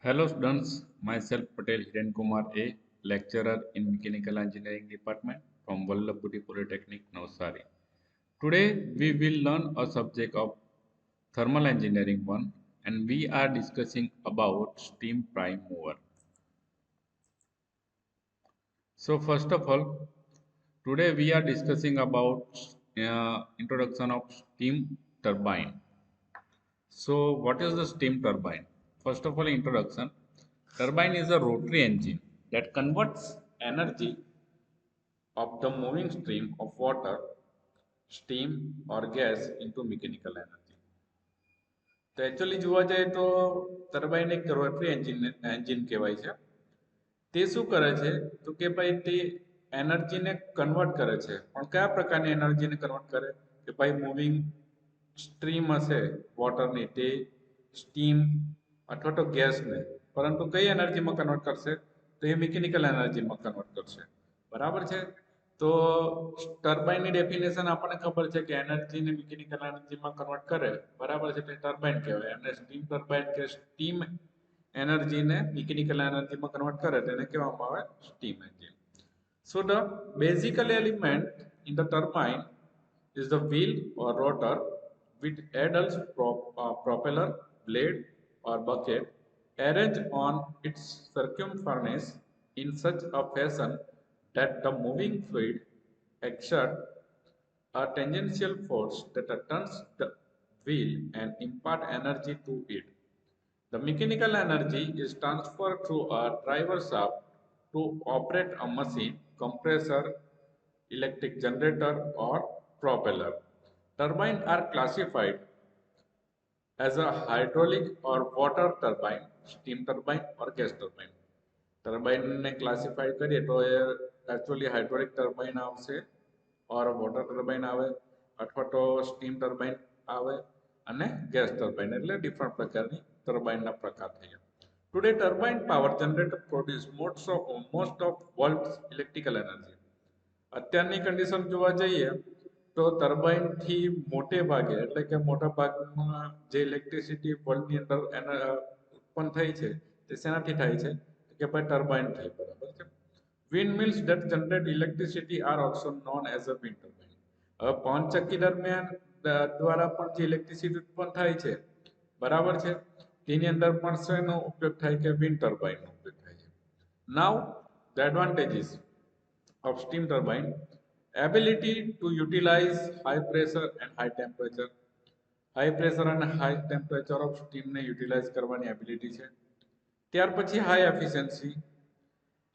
Hello students, myself Patel Hiren Kumar A, lecturer in Mechanical Engineering Department from Vallabhbudi Polytechnic, Navsari. Today we will learn a subject of Thermal Engineering 1 and we are discussing about steam prime mover. So first of all, today we are discussing about introduction of steam turbine. So what is the steam turbine? First of all, introduction. Turbine is a rotary engine that converts energy of the moving stream of water, steam or gas into mechanical energy. તો actually જોવા જાય તો turbine એક rotary engine કહેવાય છે. તે શું કરે છે તો કે ભાઈ તે એનર્જીને કન્વર્ટ કરે છે. પણ કયા પ્રકારની એનર્જીને કન્વર્ટ કરે કે ભાઈ મૂવિંગ સ્ટ્રીમ હશે વોટરની તે સ્ટીમ અથવા તો ગેસને પરંતુ કઈ એનર્જીમાં કન્વર્ટ કરશે તો એ મિકેનિકલ એનર્જીમાં કન્વર્ટ કરશે. બરાબર છે. તો ટર્બાઇનની ડેફિનેશન આપણને ખબર છે કે એનર્જીને મિકેનિકલ એનર્જીમાં કન્વર્ટ કરે બરાબર છે તે ટર્બાઇન કહેવાય અને સ્ટીમ ટર્બાઇન કે સ્ટીમ એનર્જીને મિકેનિકલ એનર્જીમાં કન્વર્ટ કરે તેને કહેવામાં આવે steam engine. So the basic element in the turbine is the wheel or rotor with propeller, blade or bucket arranged on its circumference in such a fashion that the moving fluid exerts a tangential force that turns the wheel and impart energy to it. The mechanical energy is transferred through a driver shaft to operate a machine, compressor, electric generator, or propeller. Turbines are classified as a hydraulic or water turbine, steam turbine, or gas turbine. ટર્બાઇનને classify કરીએ તો એ actually hydraulic turbine આવશે ઓર water turbine આવે અથવા તો steam turbine આવે અને gas turbine એટલે different પ્રકારની ટર્બાઇનના પ્રકાર થઈ ગયા. Today turbine power generator produce most of world's electrical energy. અત્યારની કન્ડિશન જોવા જઈએ તો ટર્બાઇનથી મોટે ભાગે એટલે કે મોટા ભાગમાં જે ઇલેક્ટ્રિસિટી વર્લ્ડની અંદર ઉત્પન્ન થઈ છે તે શેનાથી થાય છે કે ભાઈ ટર્બાઇન થઈ. બરાબર છે. Windmills that generate electricity are also known as a wind turbine. હવે પવનચક્કી દરમિયાન દ્વારા પણ જે ઇલેક્ટ્રિસિટી ઉત્પન્ન થાય છે બરાબર છે તેની અંદર પણ શેનો ઉપયોગ થાય કે વિન્ડ ટર્બાઇનનો ઉપયોગ થાય છે. Now the advantages of steam turbine: ability to utilize high pressure and high temperature. High pressure and high temperature of steam ને યુટિલાઇઝ કરવાની એબિલિટી છે. ત્યાર પછી high efficiency,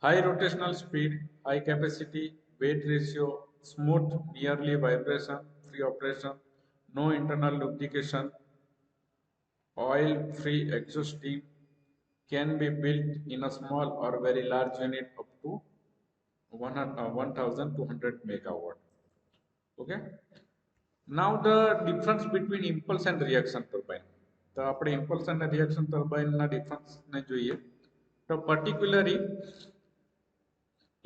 high rotational speed, high capacity, weight ratio, smooth nearly vibration, free operation, no internal lubrication, oil free exhaust steam, can be built in a small or very large unit up to 1200 megawatt. Okay. Now the difference between impulse and reaction turbine. તો આપણે impulse અને reaction turbine ના difference ને જોઈએ તો particularly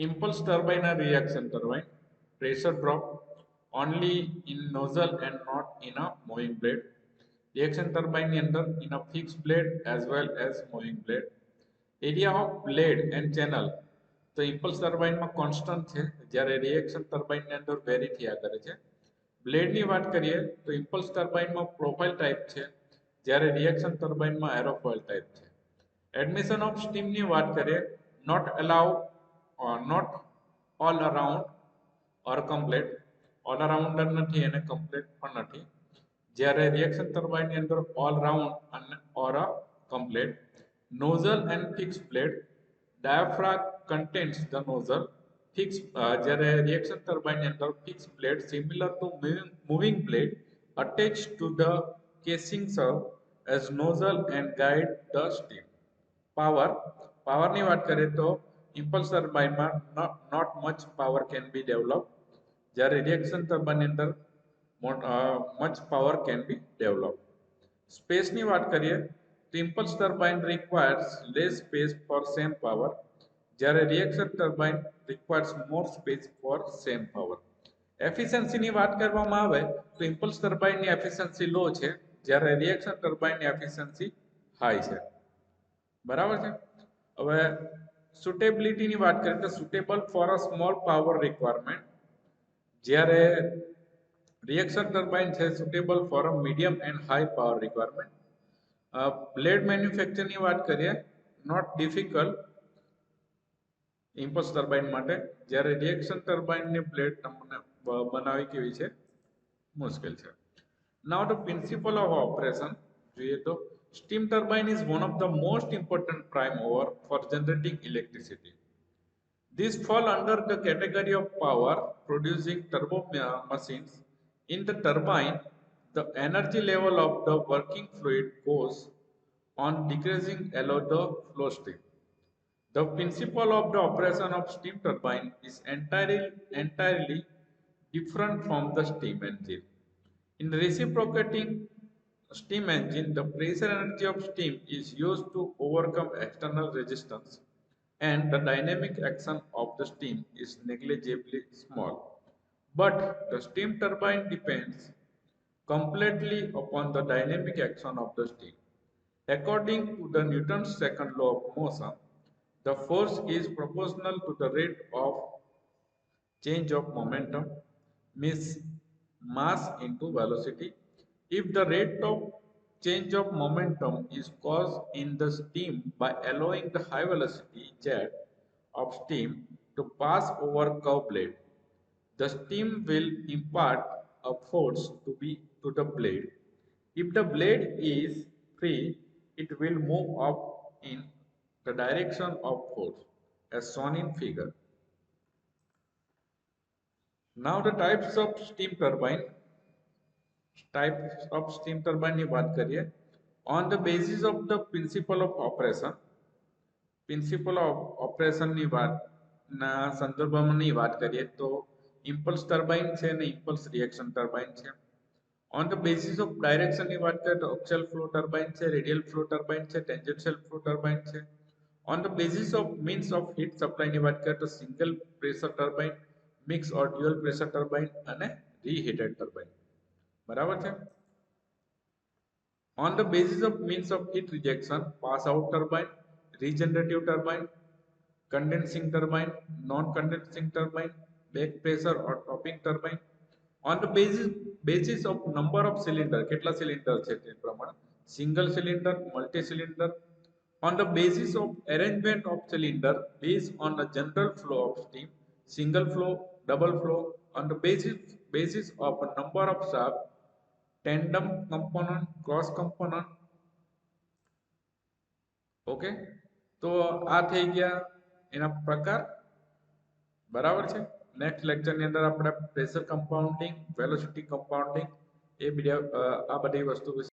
impulse turbine and reaction turbine pressure drop only in nozzle and not in a moving blade. Reaction turbine ની અંદર in a fixed blade as well as moving blade. Area of blade and channel તો impulse turbine માં constant છે જ્યારે reaction turbine ની અંદર vary થયા કરે છે. બ્લેડની વાત કરીએ તો ઇમ્પલ્સ ટર્બાઇનમાં પ્રોફાઇલ ટાઈપ છે જ્યારે રિએક્શન ટર્બાઇનમાં એરોફોઇલ ટાઈપ છે. એડમિશન ઓફ સ્ટીમની વાત કરીએ not allow not all around or complete. All around નથી અને કમ્પ્લીટ પણ નથી. જ્યારે રિએક્શન ટર્બાઇનની અંદર ઓલ રાઉન્ડ અને or complete. Nozzle and fix blade. Diaphragm contains the nozzle. જ્યારે reaction turbine ની અંદર fixed blade similar to moving blade attached to the casing serve as nozzle and guide the steam. પાવરની વાત કરીએ તો impulse turbine માં not much power can be developed જ્યારે reaction turbine ની અંદર much power can be developed. સ્પેસની વાત કરીએ તો impulse turbine requires less space for same power જ્યારે reaction turbine requires more space for same power. એફિશિયન્સીની વાત કરવામાં આવે તો impulse turbine ની એફિશિયન્સી લો છે જ્યારે reaction turbine ની એફિશિયન્સી હાઈ છે. બરાબર છે. હવે સુટેબિલિટીની વાત કરીએ તો suitable for a small power requirement, જ્યારે રિએક્શન ટર્બાઇન છે suitable for a medium and high power requirement. Blade મેન્યુફેક્ચરની વાત કરીએ, નોટ ડિફિકલ્ટ ઇમ્પલ્સ ટર્બાઇન માટે, જ્યારે રિએક્શન ટર્બાઇનની બ્લેડ તમને બનાવી કેવી છે, મુશ્કેલ છે. Now the principle of operation જોઈએ તો steam turbine is one of the most important prime mover for generating electricity. These fall under the category of power producing turbo machines. In the turbine, the energy level of the working fluid goes on decreasing along the flow stream. The principle of the operation of steam turbine is entirely different from the steam engine. In reciprocating steam engine, the pressure energy of steam is used to overcome external resistance, and the dynamic action of the steam is negligibly small. But the steam turbine depends completely upon the dynamic action of the steam. According to the Newton's second law of motion, the force is proportional to the rate of change of momentum, means mass into velocity. If the rate of change of momentum is caused in the steam by allowing the high velocity jet of steam to pass over curved blade, the steam will impart a force to the blade. If the blade is free, it will move up in the direction of force, as shown in figure. Now the types of steam turbine. Types of steam turbine ની વાત કરીએ. On the basis of the principle of operation, principal of ઓપરેશનની વાતના સંદર્ભમાંની વાત કરીએ તો impulse turbine છે અને impulse reaction turbine છે. ઓન ધ બેસિસ ઓફ ડાયરેક્શનની વાત કરીએ તો અક્ષલ ફ્લો ટર્બાઇન છે, રેડિયલ ફ્લો ટર્બાઇન છે, ટેન્જન્શિયલ ફ્લો ટર્બાઇન છે. On the basis of means of heat સપ્લાયની વાત કરીએ તો single pressure turbine, mix or dual pressure turbine અને રીહીટેડ ટર્બાઇન. બરાબર છે. On the basis of means of heat rejection, pass out turbine, regenerative turbine, condensing turbine, non-condensing turbine, back pressure or topping turbine. On the basis of number of cylinder, કેટલા cylinder છે તે પ્રમાણે single cylinder, multi cylinder. On the basis of arrangement of cylinder based on the general flow of steam, single flow, double flow. On the basis of a number of shaft, tandem component, cross component. Okay, તો આ થઈ ગયા એના પ્રકાર. બરાબર છે. Next લેક્ચરની અંદર આપણે પ્રેશર કમ્પાઉન્ડિંગ, વેલોસિટી કમ્પાઉન્ડિંગ, આ બધી વસ્તુ વિશે